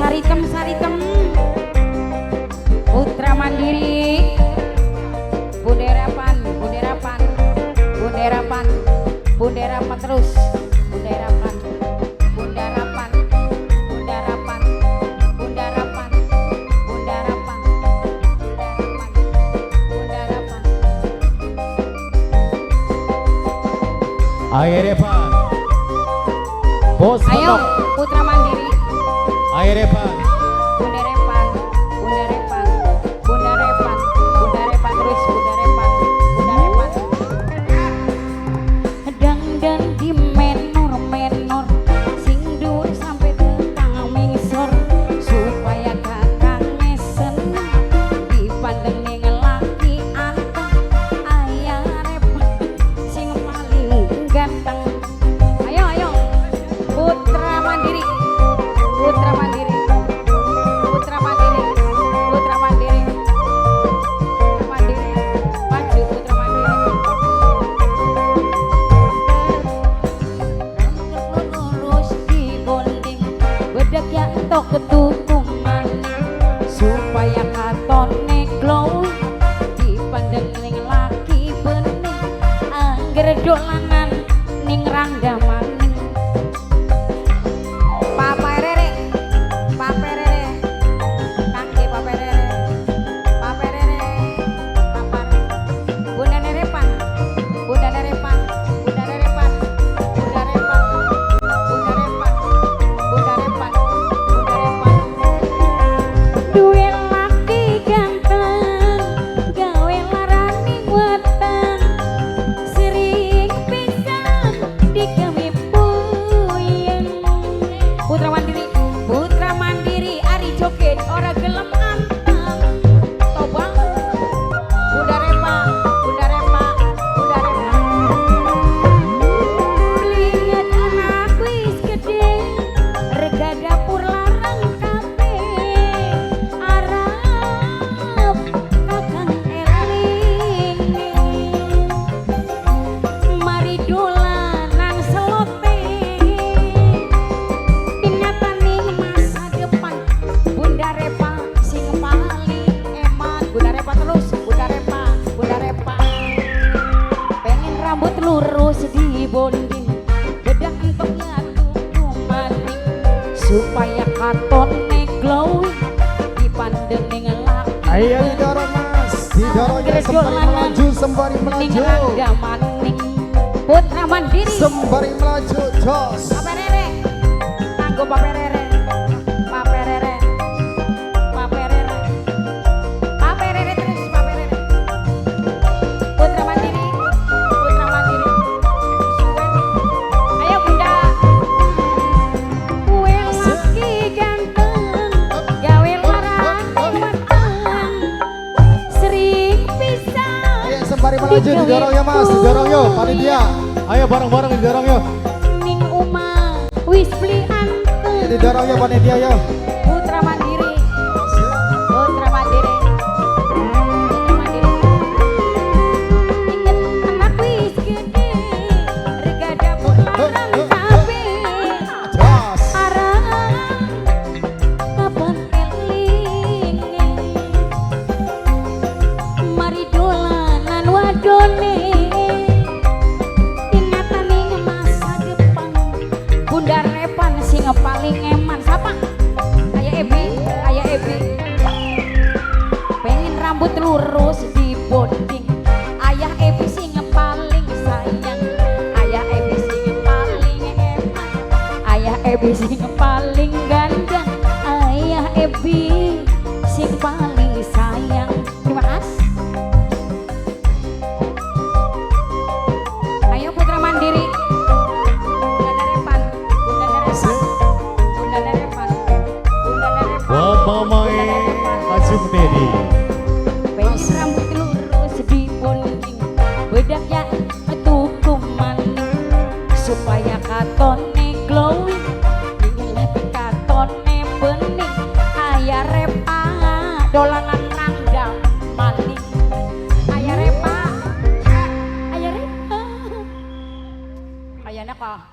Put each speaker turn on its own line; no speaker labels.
Saritem Putra Mandiri Bunderapan terus Bunderapan
Ayo Depan Bos
ayo
Menok.
Putra Mandiri
Ayo Depan
Bundarepan terus Bundarepan dang di menor sing dur sampai tekang misor supaya kakang ngesen dipandeng ning laki anteng ayah repot sing paling ganteng ayo Putra Mandiri maju Putra Mandiri lurus di bonding bedak ya entok ketukungan supaya katone glow dipandang ning laki bening angger dolanan ning rangga maning paperere kangge paperere papar bundarepan duwe laki ganteng gawe larani weteng sering pisan digawe puyeng Putra Mandiri ari joget ora gelem anteng toba Bundarepan lihat anak wis gede rega dapur larang kabeh arep kakang eling mari dolanan selote ingataning masa depan Bundarepan sing paling eman Bundarepan terus Bundarepan pengen rambut lurus di bonding bedak entoknya tuku maning supaya katone glowing dipandeng ning laki
Ayo didorong mas Didorongnya sembari melaju
rangga maning Putra Mandiri
Sembari melaju jos
paperere kanggo paperere terus paperere Putra Mandiri ayo bunda kue laki ganteng gawe larang mateng sering pisan
Ayo sembari melaju didorong ya mas Didorong yuk panitia Ayo bareng-bareng didorong yuk
ning umah wis beli anteng
Didorong yuk panitia yuk
Putra Mandiri inget anak wis gede rega dapur larang kabeh
Jos
arang kapan eling mari dolanan wadone ingataning masa depan Bundarepan sing paling eman sapa aya Ebi pengen rambut lurus di bonding ayah Ebi sing paling sayang ayah Ebi sing paling eman ayah Ebi sing paling gandeng ayah Ebi sing paling sayang terima kasih ayo Putra Mandiri Bundarepan
Wamamai Kacung Teddy
pengen rambut lurus di bonding bedaknya tuku maning supaya katone glowing ingin lebih katone bening ayah repa dolanan rangga maning ayah repa ayahnya kok